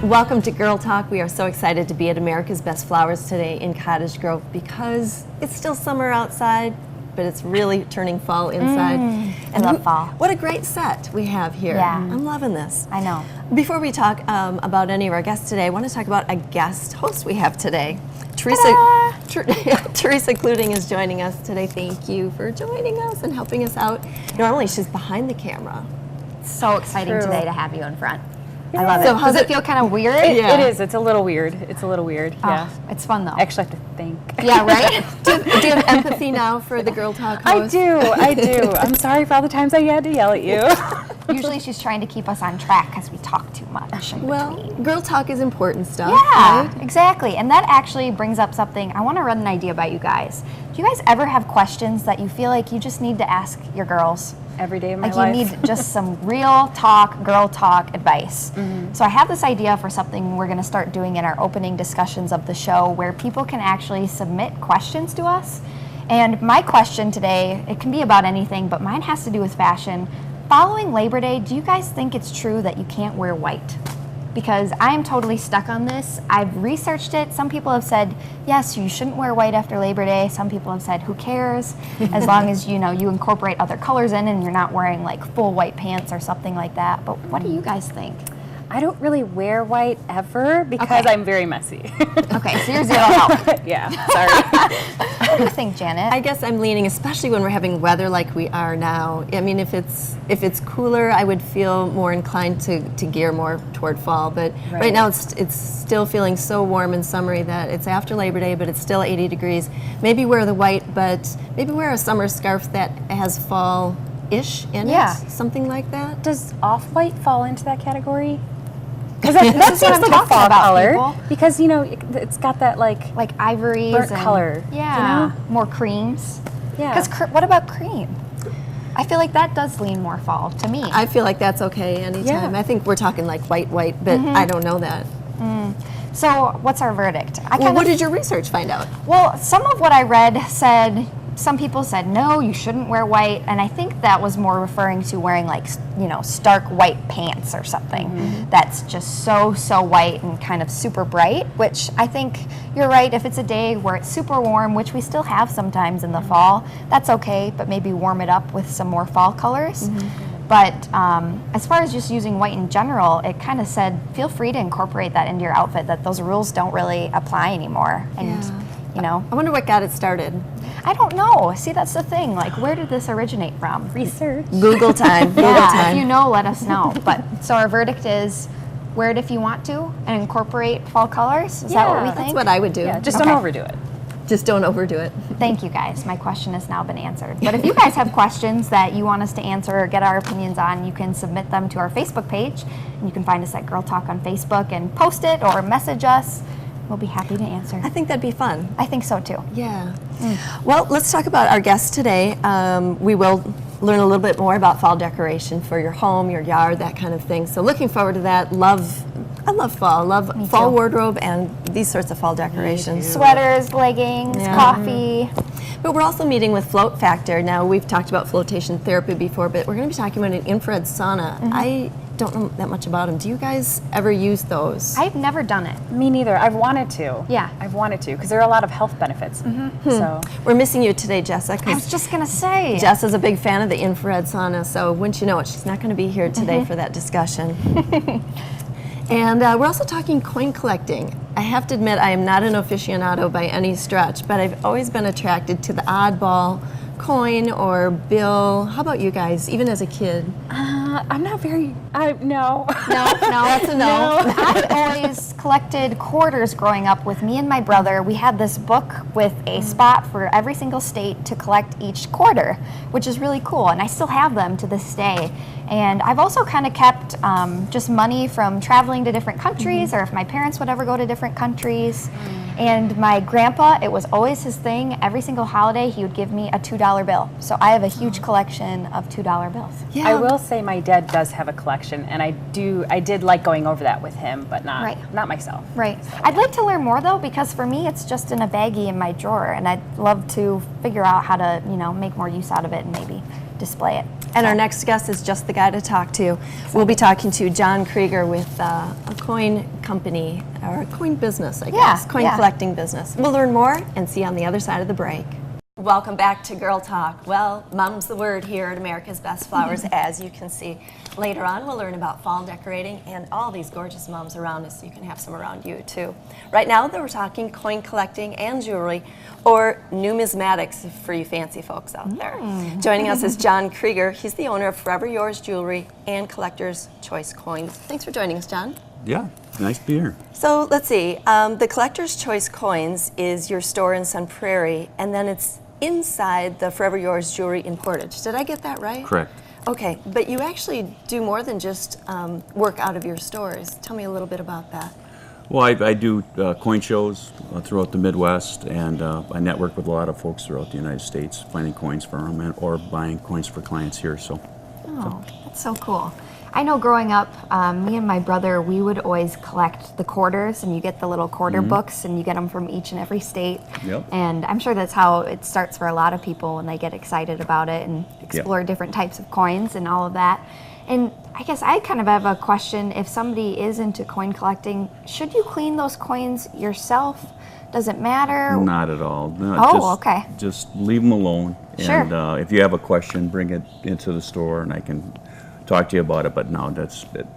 Welcome to Girl Talk. We are so excited to be at America's Best Flowers today in Cottage Grove because it's still summer outside, but it's really turning fall inside. I love fall. What a great set we have here. Yeah. I'm loving this. I know. Before we talk about any of our guests today, I want to talk about a guest host we have today. Teresa Cluting is joining us today. Thank you for joining us and helping us out. Normally she's behind the camera. So exciting True. today to have you in front. Yeah. I love So it. how's Does it it- feel kind of weird? Yeah. It is. It's a little weird. Yeah. Oh, it's fun though. I actually have to think. Yeah, right? Do you have empathy now for the Girl Talk host? I do. I'm sorry for all the times I had to yell at you. Usually she's trying to keep us on track because we talk too much in Well, between. Girl Talk is important stuff. Yeah, right? exactly. And that actually brings up something. I want to run an idea by you guys. Do you guys ever have questions that you feel like you just need to ask your girls? Every day of my Like life. you need just some real talk, girl talk advice. So I have this idea for something we're going to start doing in our opening discussions of the show where people can actually submit questions to us. And my question today, it can be about anything, but mine has to do with fashion. Following Labor Day, do you guys think it's true that you can't wear white? Because I am totally stuck on this. I've researched it. Some people have said, yes, you shouldn't wear white after Labor Day. Some people have said, who cares? As long as, you incorporate other colors in and you're not wearing like full white pants or something like that. But what do you guys think? I don't really wear white ever because Okay. I'm very messy. Okay, so you're zero help. Yeah, sorry. What do you think, Janet? I guess I'm leaning, especially when we're having weather like we are now. I mean, if it's cooler, I would feel more inclined to gear more toward fall. But right now, it's still feeling so warm and summery that it's after Labor Day, but it's still 80 degrees. Maybe wear the white, but maybe wear a summer scarf that has fall-ish in Yeah. it, something like that. Does off-white fall into that category? Because This that is what seems I'm like a talking fall about, color. people. Because, it's got that, Like ivories burnt and color, Yeah, more creams. Yeah. Because what about cream? I feel like that does lean more fall to me. I feel like that's okay anytime. Yeah. I think we're talking like white, but I don't know that. So what's our verdict? Well, what did your research find out? Well, some of what I read said, some people said, no, you shouldn't wear white. And I think that was more referring to wearing like, stark white pants or something that's just so white and kind of super bright, which I think you're right. If it's a day where it's super warm, which we still have sometimes in the fall, that's okay, but maybe warm it up with some more fall colors. But as far as just using white in general, it kind of said, feel free to incorporate that into your outfit, that those rules don't really apply anymore. And, I wonder what got it started. I don't know. See, that's the thing. Like, where did this originate from? research. Google time. Google Yeah, time. if you know, let us know. But so our verdict is, wear it if you want to and incorporate fall colors. Is that what we Yeah, think? That's what I would do. Yeah, just Okay. don't overdo it. Just don't overdo it. Thank you guys. My question has now been answered. But if you guys have questions that you want us to answer or get our opinions on, you can submit them to our Facebook page. And you can find us at Girl Talk on Facebook and post it or message us. We'll be happy to answer. I think that'd be fun. I think so too. Yeah. Well, let's talk about our guest today. We will learn a little bit more about fall decoration for your home, your yard, that kind of thing. So looking forward to that. I love fall. Love fall too. wardrobe and these sorts of fall decorations. Sweaters, leggings, Yeah. coffee. But we're also meeting with Float Factor. Now, we've talked about flotation therapy before, but we're going to be talking about an infrared sauna. I don't know that much about them. Do you guys ever use those? I've never done it. Me neither. I've wanted to. Yeah. I've wanted to because there are a lot of health benefits. So We're missing you today, Jessa, I was because just going to say. Jess is a big fan of the infrared sauna, so wouldn't you know it, she's not going to be here today for that discussion. And we're also talking coin collecting. I have to admit, I am not an aficionado by any stretch, but I've always been attracted to the oddball coin or bill. How about you guys, even as a kid? I'm not very. No. No, that's a no. I've always collected quarters growing up with me and my brother. We had this book with a spot for every single state to collect each quarter, which is really cool. And I still have them to this day. And I've also kind of kept just money from traveling to different countries or if my parents would ever go to different countries. And my grandpa, it was always his thing. Every single holiday, he would give me a $2 bill. So I have a huge collection of $2 bills. Yeah. I will say my dad does have a collection, and I did like going over that with him, but not myself. Right. I'd like to learn more though, because for me it's just in a baggie in my drawer, and I'd love to figure out how to, make more use out of it and maybe display it. And our next guest is just the guy to talk to. We'll be talking to John Krieger with a coin company, or a coin business, I guess, coin collecting business. We'll learn more and see you on the other side of the break. Welcome back to Girl Talk. Well, mum's the word here at America's Best Flowers, as you can see. Later on, we'll learn about fall decorating and all these gorgeous mums around us. You can have some around you, too. Right now, though, we're talking coin collecting and jewelry, or numismatics for you fancy folks out there. Joining us is John Krieger. He's the owner of Forever Yours Jewelry and Collector's Choice Coins. Thanks for joining us, John. Yeah, nice to be here. So let's see. The Collector's Choice Coins is your store in Sun Prairie, and then it's inside the Forever Yours Jewelry in Portage. Did I get that right? Correct. Okay, but you actually do more than just work out of your stores. Tell me a little bit about that. Well, I do coin shows throughout the Midwest, and I network with a lot of folks throughout the United States, finding coins for them or buying coins for clients here. Oh, that's so cool. I know growing up, me and my brother, we would always collect the quarters, and you get the little quarter books, and you get them from each and every state. Yep. And I'm sure that's how it starts for a lot of people when they get excited about it and explore different types of coins and all of that. And I guess I kind of have a question. If somebody is into coin collecting, should you clean those coins yourself? Does it matter? Not at all. No, okay. Just leave them alone. Sure. And if you have a question, bring it into the store, and I can talk to you about it. But no, that's it.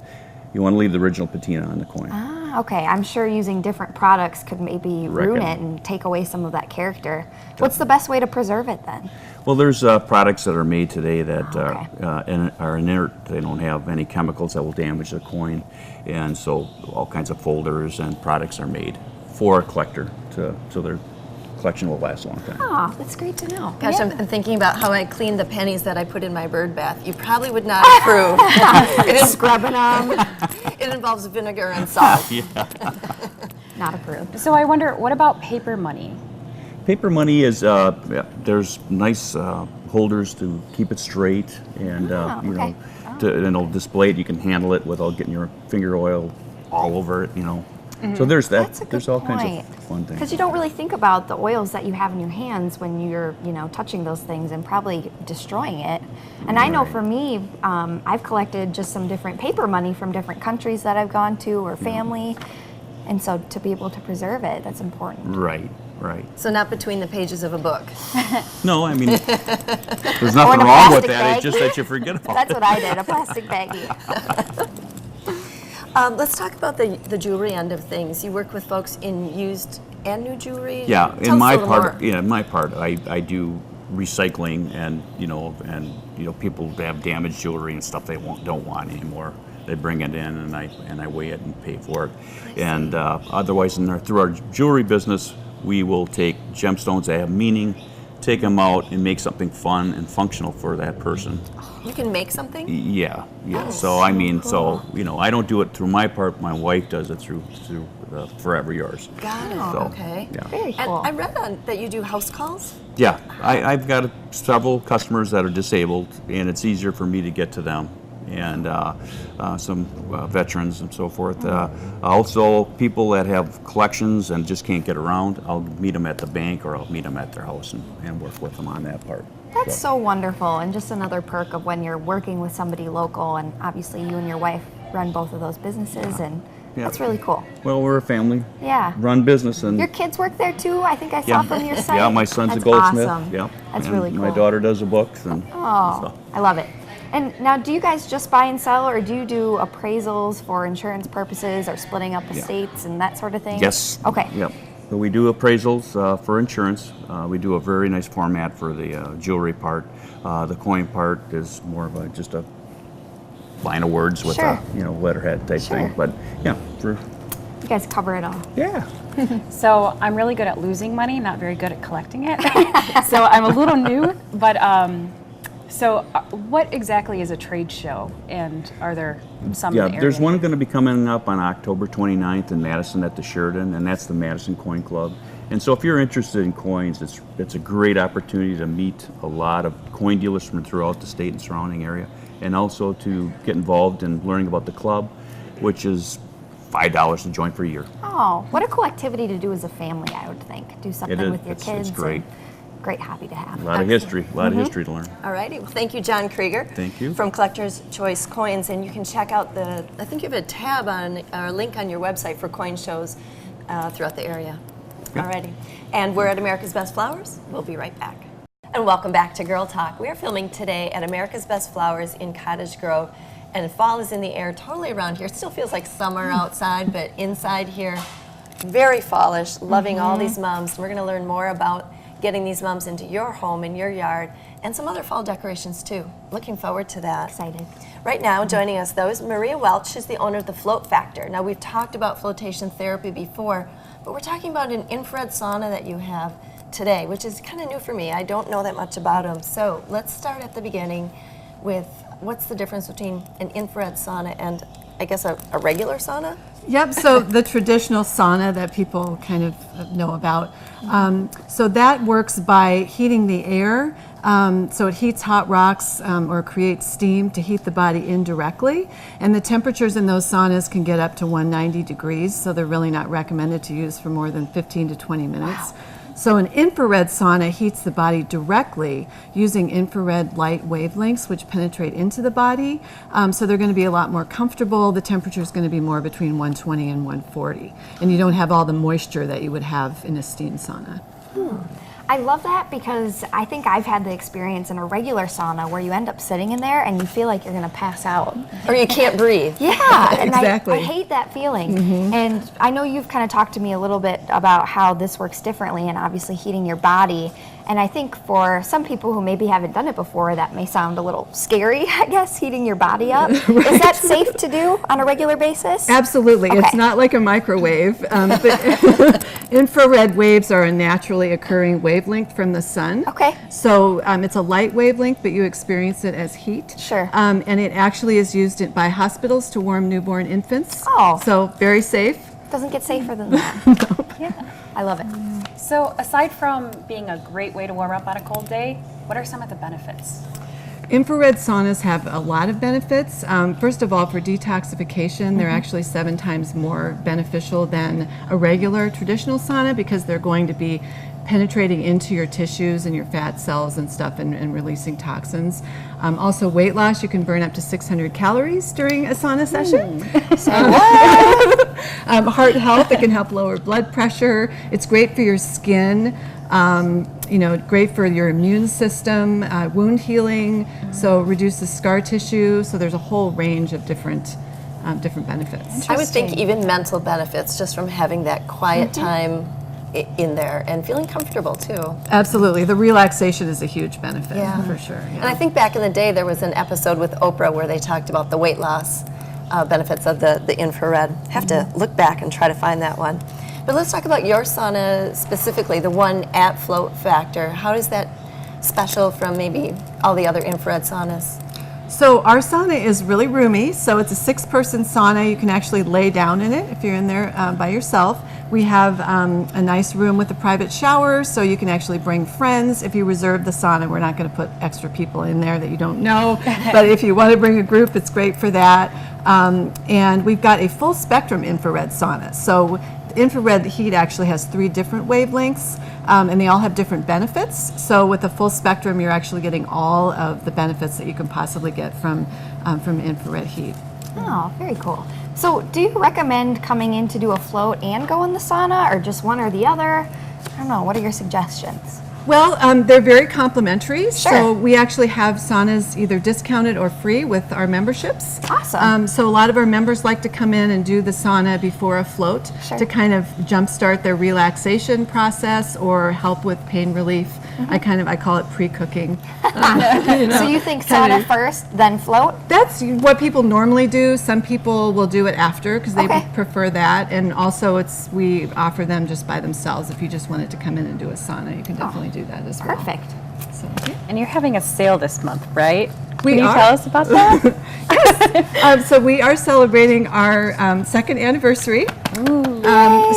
You want to leave the original patina on the coin. Ah, okay. I'm sure using different products could maybe ruin it and take away some of that character. What's the best way to preserve it then? Well, there's products that are made today that are inert. They don't have any chemicals that will damage the coin, and so all kinds of folders and products are made for a collector so their collection will last a long time. Oh, that's great to know. Gosh, I'm thinking about how I clean the pennies that I put in my bird bath. You probably would not approve. It is Scrubbing them. It involves vinegar and salt. Not approved. So I wonder, what about paper money? Paper money is there's nice holders to keep it straight, and you know, and it'll display it. You can handle it without getting your finger oil all over it. You know, so there's that. That's a good there's all point. kinds of fun things. Because you don't really think about the oils that you have in your hands when you're, touching those things and probably destroying it. And I know for me, I've collected just some different paper money from different countries that I've gone to or family, and so to be able to preserve it, that's important. Right. Right. So not between the pages of a book. No, I mean, there's nothing wrong with that. It's just that you forget about That's it. what I did, a plastic baggie. Let's talk about the jewelry end of things. You work with folks in used and new jewelry. Yeah, Tell in us my a little part, more. I do recycling, and people have damaged jewelry and stuff they don't want anymore. They bring it in, and I weigh it and pay for it. And otherwise, through our jewelry business, we will take gemstones that have meaning, take them out, and make something fun and functional for that person. You can make something? Yeah. Oh, So I mean, cool. I don't do it through my part. My wife does it through Forever Yours. Got it. So, Okay. yeah. Very And cool. I read that you do house calls. Yeah, I've got several customers that are disabled, and it's easier for me to get to them, and some veterans and so forth. Also, people that have collections and just can't get around, I'll meet them at the bank or I'll meet them at their house and work with them on that part. That's so wonderful, and just another perk of when you're working with somebody local, and obviously you and your wife run both of those businesses, and that's really cool. Well, we're a family. Yeah. Run business, and Your kids work there too? I think I saw from your site. yeah, my son's That's a goldsmith. Awesome. Yeah, That's and really cool. my daughter does the books, and Oh, I love it. And now, do you guys just buy and sell, or do you do appraisals for insurance purposes, or splitting up estates and that sort of thing? Yes. Okay. Yep. So we do appraisals for insurance. We do a very nice format for the jewelry part. The coin part is more of just a line of words with a letterhead type thing. But yeah, you guys cover it all. yeah. So I'm really good at losing money, not very good at collecting it. So I'm a little new, but what exactly is a trade show, and are there some in the area? There's one going to be coming up on October 29th in Madison at the Sheridan, and that's the Madison Coin Club. And so if you're interested in coins, it's a great opportunity to meet a lot of coin dealers from throughout the state and surrounding area, and also to get involved in learning about the club, which is $5 to join for a year. Oh, what a cool activity to do as a family, I would think. Do something with your kids. It's great. great hobby to have. A lot of history, a lot of history to learn. All righty. Well, thank you, John Krieger. Thank you. From Collector's Choice Coins. And you can check out I think you have a tab on, or a link on your website for coin shows throughout the area. All righty. And we're at America's Best Flowers. We'll be right back. And welcome back to Girl Talk. We are filming today at America's Best Flowers in Cottage Grove. And fall is in the air totally around here. It still feels like summer outside, but inside here, very fallish, loving all these mums. We're going to learn more about getting these mums into your home, in your yard, and some other fall decorations too. Looking forward to that. Excited. Right now, joining us though is Maria Welch. She's the owner of the Float Factor. Now, we've talked about flotation therapy before, but we're talking about an infrared sauna that you have today, which is kind of new for me. I don't know that much about them. So let's start at the beginning with what's the difference between an infrared sauna and, I guess, a regular sauna? Yep, so the traditional sauna that people kind of know about. So that works by heating the air. So it heats hot rocks or creates steam to heat the body indirectly. And the temperatures in those saunas can get up to 190 degrees, so they're really not recommended to use for more than 15 to 20 minutes. Wow. So an infrared sauna heats the body directly using infrared light wavelengths which penetrate into the body. So they're going to be a lot more comfortable. The temperature is going to be more between 120 and 140. And you don't have all the moisture that you would have in a steam sauna. I love that because I think I've had the experience in a regular sauna where you end up sitting in there and you feel like you're going to pass out. Or you can't breathe. Yeah, and Exactly. I hate that feeling. And I know you've kind of talked to me a little bit about how this works differently and obviously heating your body. And I think for some people who maybe haven't done it before, that may sound a little scary, I guess, heating your body up. Right. Is that safe to do on a regular basis? Absolutely. Okay. It's not like a microwave. But infrared waves are a naturally occurring wavelength from the sun. Okay. So it's a light wavelength, but you experience it as heat. Sure. And it actually is used by hospitals to warm newborn infants. Oh. So very safe. Doesn't get safer than that. Yeah. I love it. So aside from being a great way to warm up on a cold day, what are some of the benefits? Infrared saunas have a lot of benefits. First of all, for detoxification, they're actually 7 times more beneficial than a regular traditional sauna because they're going to be penetrating into your tissues and your fat cells and stuff and releasing toxins. Also, weight loss, you can burn up to 600 calories during a sauna session. Heart health, it can help lower blood pressure. It's great for your skin. Great for your immune system, wound healing, so reduces scar tissue. So there's a whole range of different benefits. I would think even mental benefits just from having that quiet time in there and feeling comfortable too. Absolutely. The relaxation is a huge benefit, for sure. Yeah. And I think back in the day there was an episode with Oprah where they talked about the weight loss benefits of the infrared. Have to look back and try to find that one. But let's talk about your sauna specifically, the one at Float Factor. How is that special from maybe all the other infrared saunas? So our sauna is really roomy. So it's a 6-person sauna. You can actually lay down in it if you're in there by yourself. We have a nice room with a private shower, so you can actually bring friends. If you reserve the sauna, we're not going to put extra people in there that you don't know. But if you want to bring a group, it's great for that. And we've got a full spectrum infrared sauna. So infrared heat actually has 3 different wavelengths, and they all have different benefits. So with a full spectrum, you're actually getting all of the benefits that you can possibly get from infrared heat. Oh, very cool. So do you recommend coming in to do a float and go in the sauna, or just one or the other? I don't know. What are your suggestions? Well, they're very complimentary. Sure. So we actually have saunas either discounted or free with our memberships. Awesome. So a lot of our members like to come in and do the sauna before a float to kind of jumpstart their relaxation process or help with pain relief. I call it pre-cooking. So you think sauna first, then float? That's what people normally do. Some people will do it after because they Okay. prefer that. And also we offer them just by themselves. If you just wanted to come in and do a sauna, you can definitely do that as well. Perfect. So, yeah. And you're having a sale this month, right? We Can you are. tell us about that? So we are celebrating our 2nd anniversary.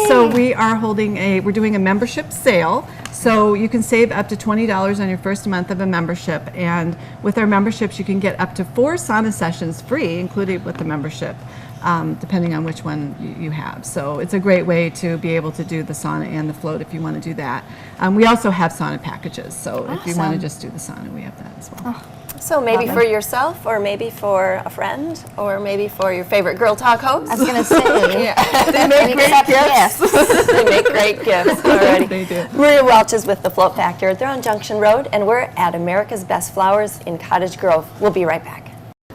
So we're doing a membership sale. So you can save up to $20 on your first month of a membership. And with our memberships, you can get up to 4 sauna sessions free, included with the membership. depending on which one you have. So it's a great way to be able to do the sauna and the float if you want to do that. We also have sauna packages, so if you want to just do the sauna, we have that as well. So maybe for yourself, or maybe for a friend, or maybe for your favorite Girl Talk host. I was going to say, They make great gifts. They make great gifts already. They do. Maria Welch is with the Float Factor. They're on Junction Road, and we're at America's Best Flowers in Cottage Grove. We'll be right back.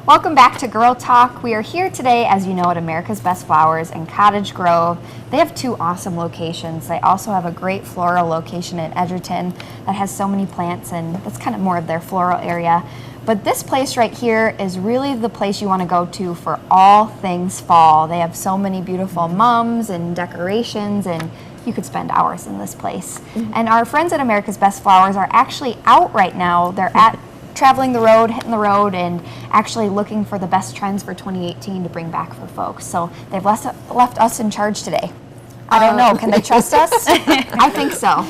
Welcome back to Girl Talk. We are here today, as you know, at America's Best Flowers in Cottage Grove. They have 2 awesome locations. They also have a great floral location in Edgerton that has so many plants, and that's kind of more of their floral area. But this place right here is really the place you want to go to for all things fall. They have so many beautiful mums and decorations, and you could spend hours in this place. And our friends at America's Best Flowers are actually out right now. They're at traveling the road, hitting the road, and actually looking for the best trends for 2018 to bring back for folks. So they've left us in charge today. I don't know. Can they trust us? I think so.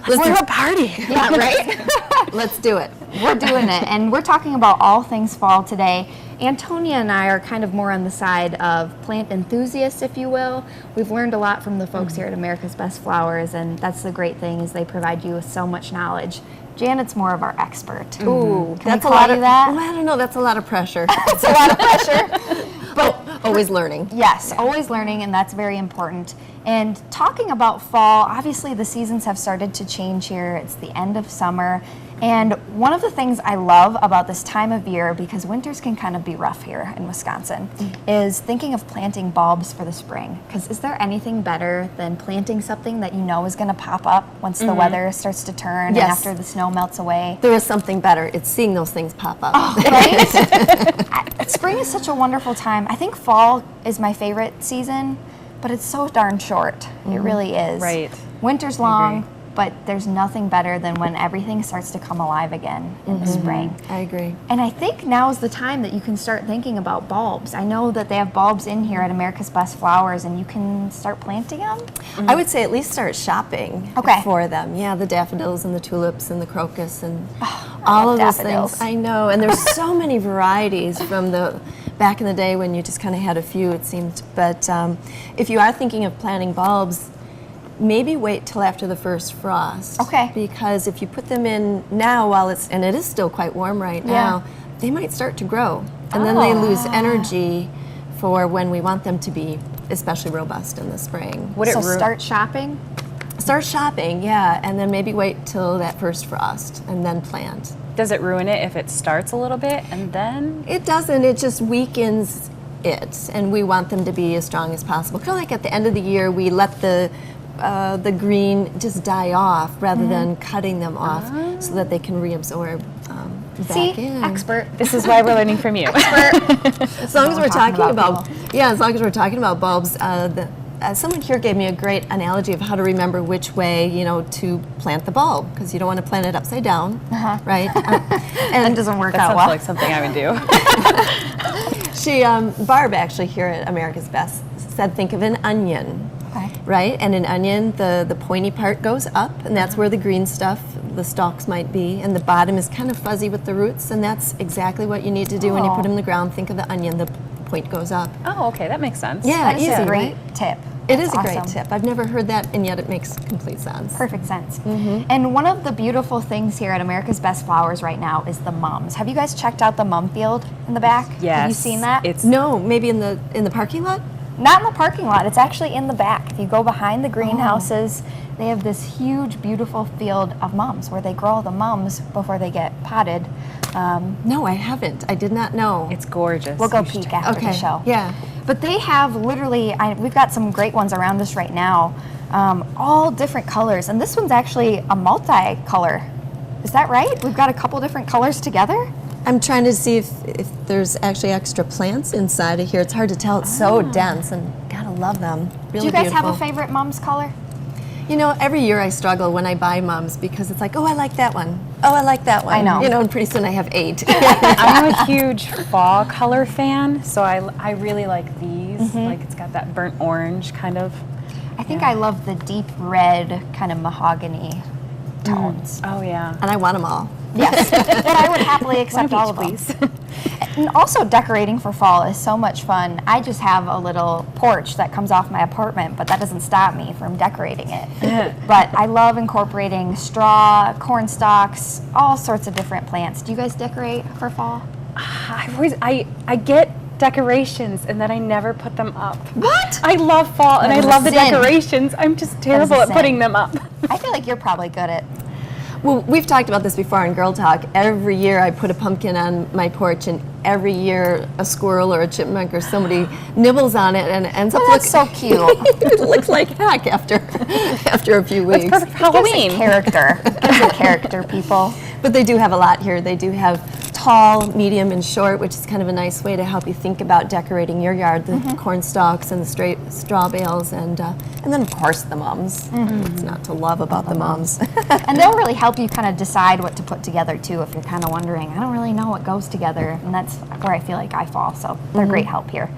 Let's do a party. Yeah, right? Let's do it. We're doing it, and we're talking about all things fall today. Antonia and I are kind of more on the side of plant enthusiasts, if you will. We've learned a lot from the folks here at America's Best Flowers, and that's the great thing is they provide you with so much knowledge. Janet's more of our expert. Ooh, can That's we a call lot you of that? Well, I don't know. That's a lot of pressure. It's a lot of pressure. But always learning. Yes, always learning, and that's very important. And talking about fall, obviously the seasons have started to change here. It's the end of summer. And one of the things I love about this time of year, because winters can kind of be rough here in Wisconsin, is thinking of planting bulbs for the spring. Because is there anything better than planting something that you know is going to pop up once the weather starts to turn and Yes. after the snow melts away? There is something better. It's seeing those things pop up. Right? Spring is such a wonderful time. I think fall is my favorite season, but it's so darn short. It really is. Right. Winter's long, but there's nothing better than when everything starts to come alive again in the spring. I agree. And I think now is the time that you can start thinking about bulbs. I know that they have bulbs in here at America's Best Flowers, and you can start planting them. I would say at least start shopping Okay. for them. Yeah, the daffodils and the tulips and the crocus and I all love of those daffodils. things. I know, and there's so many varieties from the back in the day when you just kind of had a few, it seemed. But if you are thinking of planting bulbs, maybe wait till after the first frost. Okay. Because if you put them in now while it's, and it is still quite warm right now, they might start to grow. And then they lose energy for when we want them to be especially robust in the spring. Would it So ru- start shopping. Start shopping, yeah, and then maybe wait till that first frost and then plant. Does it ruin it if it starts a little bit and then? It doesn't, it just weakens it, and we want them to be as strong as possible. Kind of like at the end of the year, we let the green just die off rather than cutting them off so that they can reabsorb See, back in. expert. This is why we're learning from you. As long as we're talking about, people. yeah, as long as we're talking about bulbs, someone here gave me a great analogy of how to remember which way, to plant the bulb, because you don't want to plant it upside down, right? And it doesn't work That out sounds well. like something I would do. Barb actually here at America's Best said, think of an onion. Okay. Right, and an onion, the pointy part goes up, and that's where the green stuff, the stalks might be, and the bottom is kind of fuzzy with the roots, and that's exactly what you need to do when you put them in the ground. Think of the onion, the point goes up. Oh, okay, that makes sense. Yeah, That is easy, a great right? tip. It That's is a great awesome. tip. I've never heard that, and yet it makes complete sense. Perfect sense. And one of the beautiful things here at America's Best Flowers right now is the mums. Have you guys checked out the mum field in the back? Have you Yes. seen that? It's No, maybe in the parking lot? Not in the parking lot. It's actually in the back. If you go behind the greenhouses, they have this huge, beautiful field of mums where they grow the mums before they get potted. No, I haven't. I did not know. it's gorgeous. We'll go You should peek check it after okay. the show. Yeah. But they have literally, we've got some great ones around us right now, all different colors. And this one's actually a multi-color. Is that right? We've got a couple different colors together? I'm trying to see if there's actually extra plants inside of here. It's hard to tell. It's so dense, and gotta love them. Really Do you guys beautiful. have a favorite mums color? Every year I struggle when I buy mums because it's like, oh, I like that one. Oh, I like that one. I know. And pretty soon I have 8. I'm a huge fall color fan, so I really like these. Like it's got that burnt orange kind of. I think I love the deep red kind of mahogany. tones. Oh yeah. And I want them all. Yes, but I would happily accept all of them. please. And also decorating for fall is so much fun. I just have a little porch that comes off my apartment, but that doesn't stop me from decorating it. But I love incorporating straw, corn stalks, all sorts of different plants. Do you guys decorate for fall? I get decorations and then I never put them up. What? I love fall and That I is a love the sin. decorations. I'm just That is terrible a at sin. putting them up. I feel like you're probably good at. Well, we've talked about this before in Girl Talk. Every year I put a pumpkin on my porch, and every year a squirrel or a chipmunk or somebody nibbles on it and ends up That's so cute. it looks like heck after a few weeks. Perfect for Gives Halloween. it character. Gives it character, people. But they do have a lot here. They do have tall, medium, and short, which is kind of a nice way to help you think about decorating your yard. The corn stalks and the straight straw bales, and then of course the mums. It's not to love about the mums. And they'll really help you kind of decide what to put together too if you're kind of wondering, I don't really know what goes together. And that's where I feel like I fall. So they're great help here.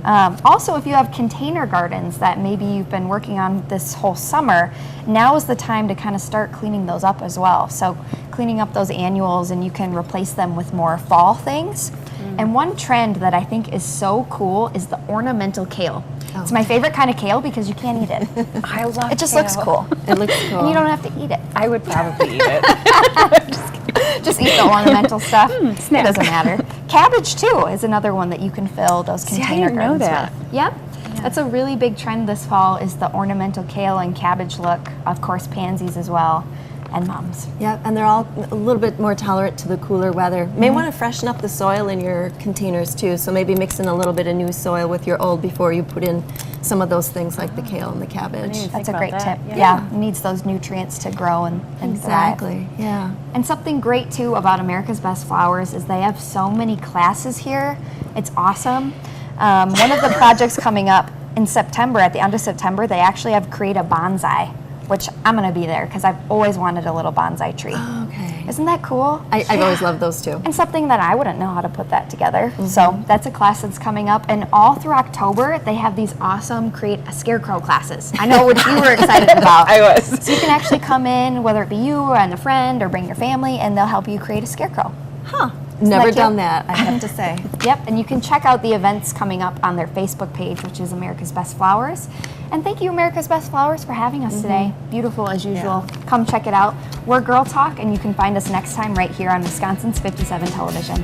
Also, if you have container gardens that maybe you've been working on this whole summer, now is the time to kind of start cleaning those up as well. So cleaning up those annuals, and you can replace them with more fall things. And one trend that I think is so cool is the ornamental kale. It's my favorite kind of kale because you can't eat it. I love It just kale. looks cool. It looks cool. And you don't have to eat it. I would probably eat it. Just eat the ornamental stuff. It snack. doesn't matter. Cabbage too is another one that you can fill those See, I container didn't know gardens that. with. Yep. That's a really big trend this fall is the ornamental kale and cabbage look. Of course, pansies as well, and mums. Yeah, and they're all a little bit more tolerant to the cooler weather. May want to freshen up the soil in your containers too, so maybe mix in a little bit of new soil with your old before you put in some of those things like the kale and the cabbage. Think That's a about great that, tip. yeah. It needs those nutrients to grow and thrive. Exactly, yeah. And something great too about America's Best Flowers is they have so many classes here. It's awesome. One of the projects coming up in September, at the end of September, they actually have create a bonsai, which I'm going to be there because I've always wanted a little bonsai tree. Okay. Isn't that cool? I've always loved those too. And something that I wouldn't know how to put that together. So that's a class that's coming up. And all through October, they have these awesome create a scarecrow classes. I know what you were excited about. I was. So you can actually come in, whether it be you and a friend or bring your family, and they'll help you create a scarecrow. Huh. Never cute? done that, I have to say. Yep, and you can check out the events coming up on their Facebook page, which is America's Best Flowers. And thank you, America's Best Flowers, for having us today. Beautiful as usual. Come check it out. We're Girl Talk, and you can find us next time right here on Wisconsin's 57 Television.